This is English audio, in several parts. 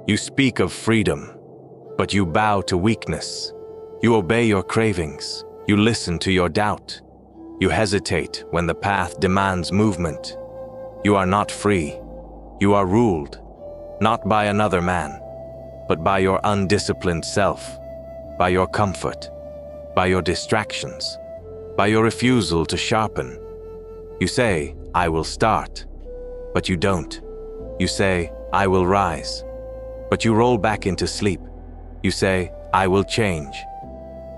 You speak of freedom, but you bow to weakness. You obey your cravings. You listen to your doubt. You hesitate when the path demands movement. You are not free. You are ruled, not by another man, but by your undisciplined self, by your comfort, by your distractions, by your refusal to sharpen. You say, I will start, but you don't. You say, I will rise, but you roll back into sleep. You say, I will change,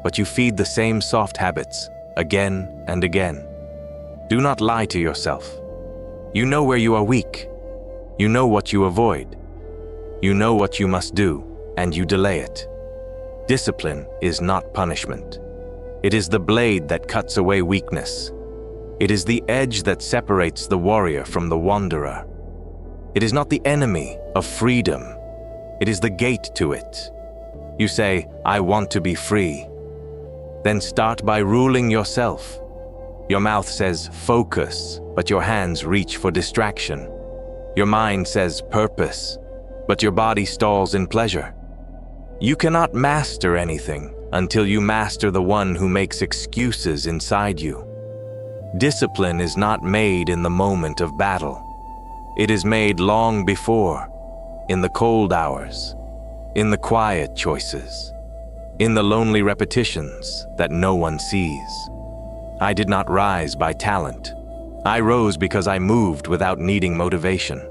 but you feed the same soft habits again and again. Do not lie to yourself. You know where you are weak. You know what you avoid. You know what you must do, and you delay it. Discipline is not punishment. It is the blade that cuts away weakness. It is the edge that separates the warrior from the wanderer. It is not the enemy of freedom. It is the gate to it. You say, I want to be free. Then start by ruling yourself. Your mouth says focus, but your hands reach for distraction. Your mind says purpose, but your body stalls in pleasure. You cannot master anything until you master the one who makes excuses inside you. Discipline is not made in the moment of battle. It is made long before, in the cold hours, in the quiet choices, in the lonely repetitions that no one sees. I did not rise by talent. I rose because I moved without needing motivation.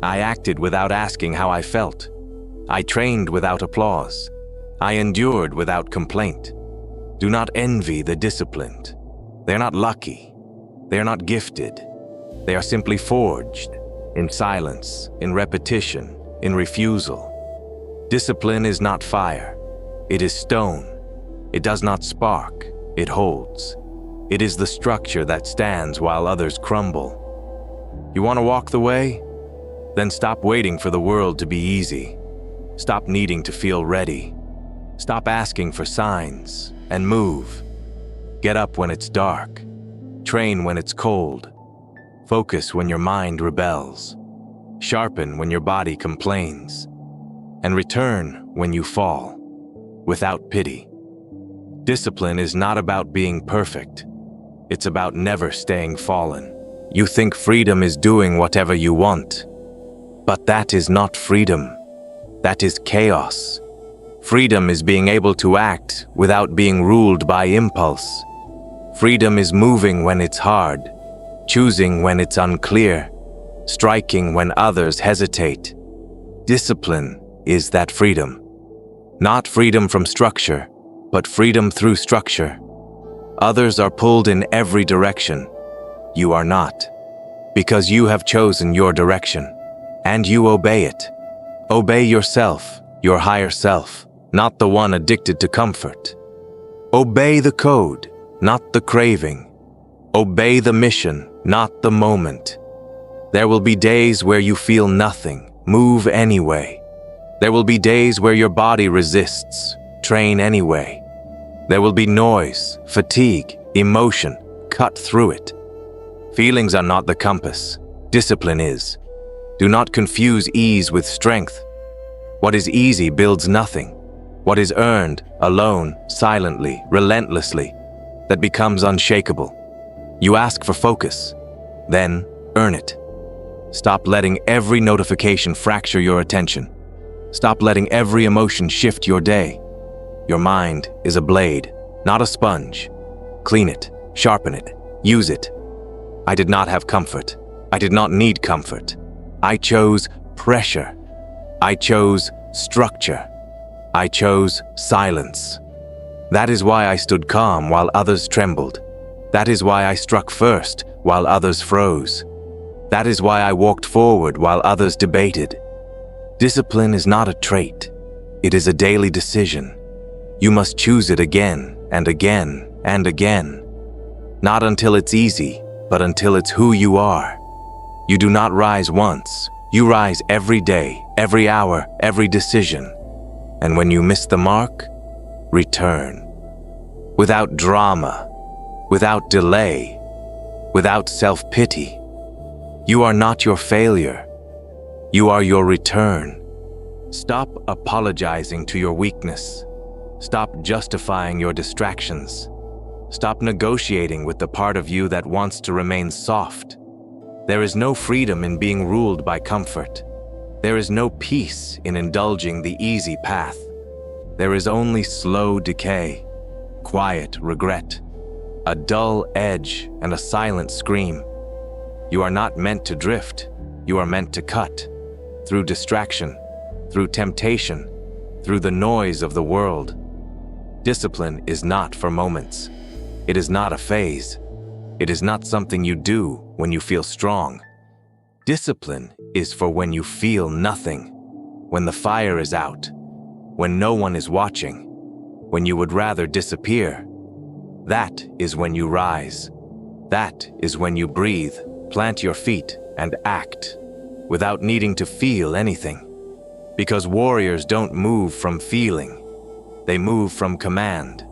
I acted without asking how I felt. I trained without applause. I endured without complaint. Do not envy the disciplined. They are not lucky. They are not gifted. They are simply forged in silence, in repetition, in refusal. Discipline is not fire. It is stone. It does not spark. It holds. It is the structure that stands while others crumble. You want to walk the way? Then stop waiting for the world to be easy. Stop needing to feel ready. Stop asking for signs and move. Get up when it's dark. Train when it's cold. Focus when your mind rebels. Sharpen when your body complains. And return when you fall, without pity. Discipline is not about being perfect. It's about never staying fallen. You think freedom is doing whatever you want, but that is not freedom. That is chaos. Freedom is being able to act without being ruled by impulse. Freedom is moving when it's hard, choosing when it's unclear, striking when others hesitate. Discipline is that freedom. Not freedom from structure, but freedom through structure. Others are pulled in every direction. You are not, because you have chosen your direction, and you obey it. Obey yourself, your higher self, not the one addicted to comfort. Obey the code, not the craving. Obey the mission, not the moment. There will be days where you feel nothing. Move anyway. There will be days where your body resists. Train anyway. There will be noise, fatigue, emotion. Cut through it. Feelings are not the compass. Discipline is. Do not confuse ease with strength. What is easy builds nothing. What is earned, alone, silently, relentlessly, that becomes unshakable. You ask for focus, then earn it. Stop letting every notification fracture your attention. Stop letting every emotion shift your day. Your mind is a blade, not a sponge. Clean it, sharpen it, use it. I did not have comfort. I did not need comfort. I chose pressure. I chose structure. I chose silence. That is why I stood calm while others trembled. That is why I struck first while others froze. That is why I walked forward while others debated. Discipline is not a trait. It is a daily decision. You must choose it again and again and again. Not until it's easy, but until it's who you are. You do not rise once. You rise every day, every hour, every decision. And when you miss the mark, return. Without drama, without delay, without self-pity. You are not your failure. You are your return. Stop apologizing to your weakness. Stop justifying your distractions. Stop negotiating with the part of you that wants to remain soft. There is no freedom in being ruled by comfort. There is no peace in indulging the easy path. There is only slow decay, quiet regret, a dull edge, and a silent scream. You are not meant to drift. You are meant to cut. Through distraction, through temptation, through the noise of the world. Discipline is not for moments. It is not a phase. It is not something you do when you feel strong. Discipline is for when you feel nothing, when the fire is out, when no one is watching, when you would rather disappear. That is when you rise. That is when you breathe, plant your feet, and act, without needing to feel anything. Because warriors don't move from feeling. They move from command.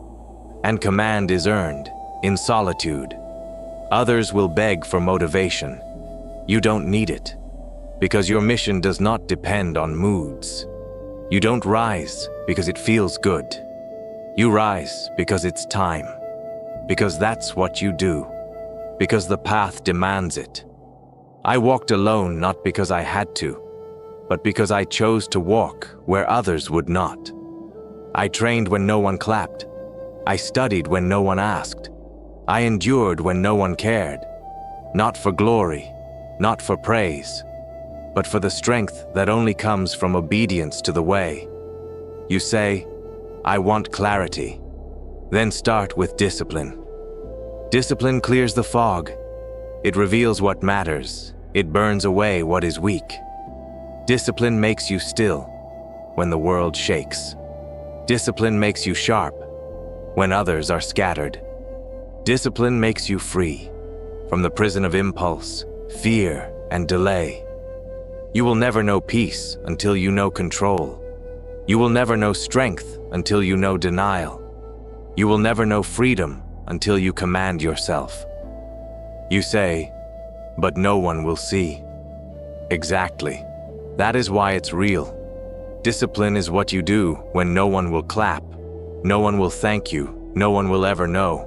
And command is earned in solitude. Others will beg for motivation. You don't need it, because your mission does not depend on moods. You don't rise because it feels good. You rise because it's time. Because that's what you do. Because the path demands it. I walked alone not because I had to, but because I chose to walk where others would not. I trained when no one clapped. I studied when no one asked. I endured when no one cared. Not for glory, not for praise, but for the strength that only comes from obedience to the way. You say, I want clarity. Then start with discipline. Discipline clears the fog. It reveals what matters. It burns away what is weak. Discipline makes you still when the world shakes. Discipline makes you sharp when others are scattered. Discipline makes you free from the prison of impulse, fear, and delay. You will never know peace until you know control. You will never know strength until you know denial. You will never know freedom until you command yourself. You say, but no one will see. Exactly. That is why it's real. Discipline is what you do when no one will clap, no one will thank you, no one will ever know.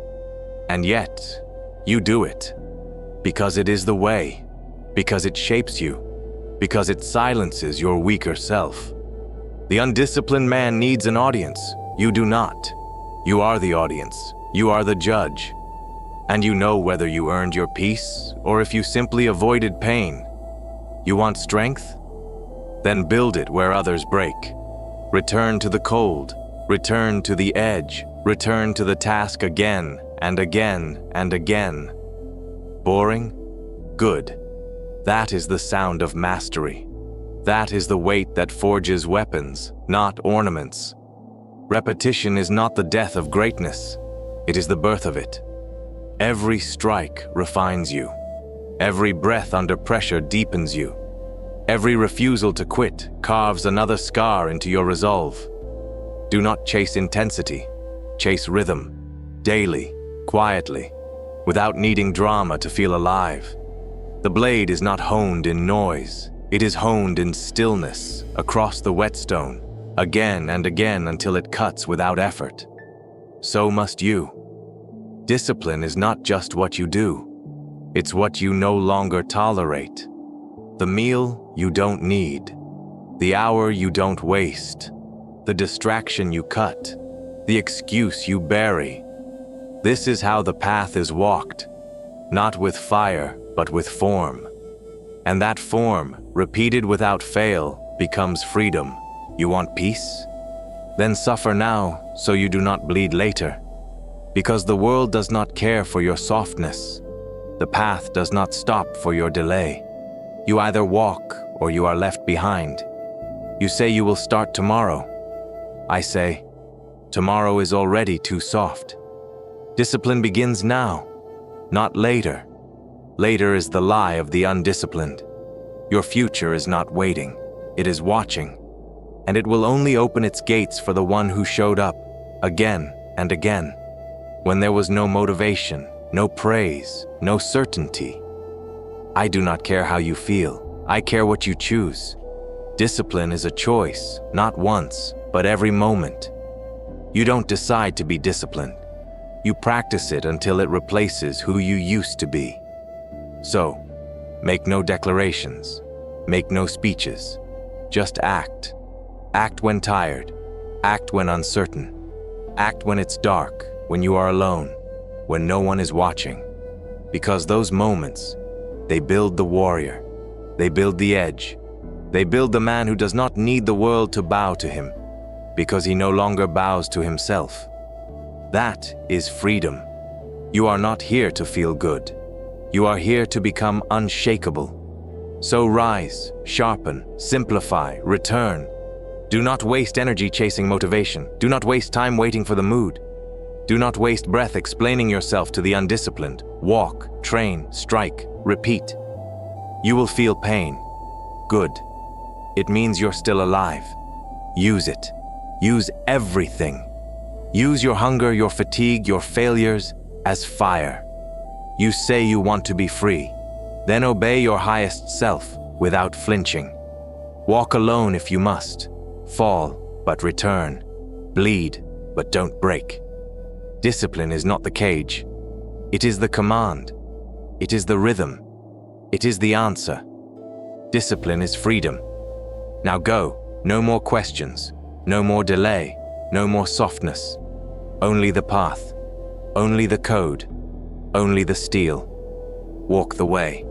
And yet, you do it. Because it is the way. Because it shapes you. Because it silences your weaker self. The undisciplined man needs an audience. You do not. You are the audience. You are the judge. And you know whether you earned your peace or if you simply avoided pain. You want strength? Then build it where others break. Return to the cold. Return to the edge. Return to the task again and again and again. Boring? Good. That is the sound of mastery. That is the weight that forges weapons, not ornaments. Repetition is not the death of greatness. It is the birth of it. Every strike refines you. Every breath under pressure deepens you. Every refusal to quit carves another scar into your resolve. Do not chase intensity. Chase rhythm. Daily, quietly, without needing drama to feel alive. The blade is not honed in noise. It is honed in stillness, across the whetstone, again and again until it cuts without effort. So must you. Discipline is not just what you do. It's what you no longer tolerate. The meal you don't need. The hour you don't waste. The distraction you cut. The excuse you bury. This is how the path is walked, not with fire, but with form. And that form, repeated without fail, becomes freedom. You want peace? Then suffer now, so you do not bleed later. Because the world does not care for your softness. The path does not stop for your delay. You either walk or you are left behind. You say you will start tomorrow. I say, tomorrow is already too soft. Discipline begins now, not later. Later is the lie of the undisciplined. Your future is not waiting, it is watching. And it will only open its gates for the one who showed up, again and again, when there was no motivation, no praise, no certainty. I do not care how you feel, I care what you choose. Discipline is a choice, not once, but every moment. You don't decide to be disciplined. You practice it until it replaces who you used to be. So, make no declarations, make no speeches. Just act. Act when tired. Act when uncertain. Act when it's dark, when you are alone, when no one is watching. Because those moments, they build the warrior. They build the edge. They build the man who does not need the world to bow to him, because he no longer bows to himself. That is freedom. You are not here to feel good. You are here to become unshakable. So rise, sharpen, simplify, return. Do not waste energy chasing motivation. Do not waste time waiting for the mood. Do not waste breath explaining yourself to the undisciplined. Walk, train, strike, repeat. You will feel pain. Good. It means you're still alive. Use it. Use everything. Use your hunger, your fatigue, your failures as fire. You say you want to be free. Then obey your highest self without flinching. Walk alone if you must. Fall, but return. Bleed, but don't break. Discipline is not the cage. It is the command. It is the rhythm. It is the answer. Discipline is freedom. Now go. No more questions. No more delay. No more softness. Only the path. Only the code. Only the steel. Walk the way.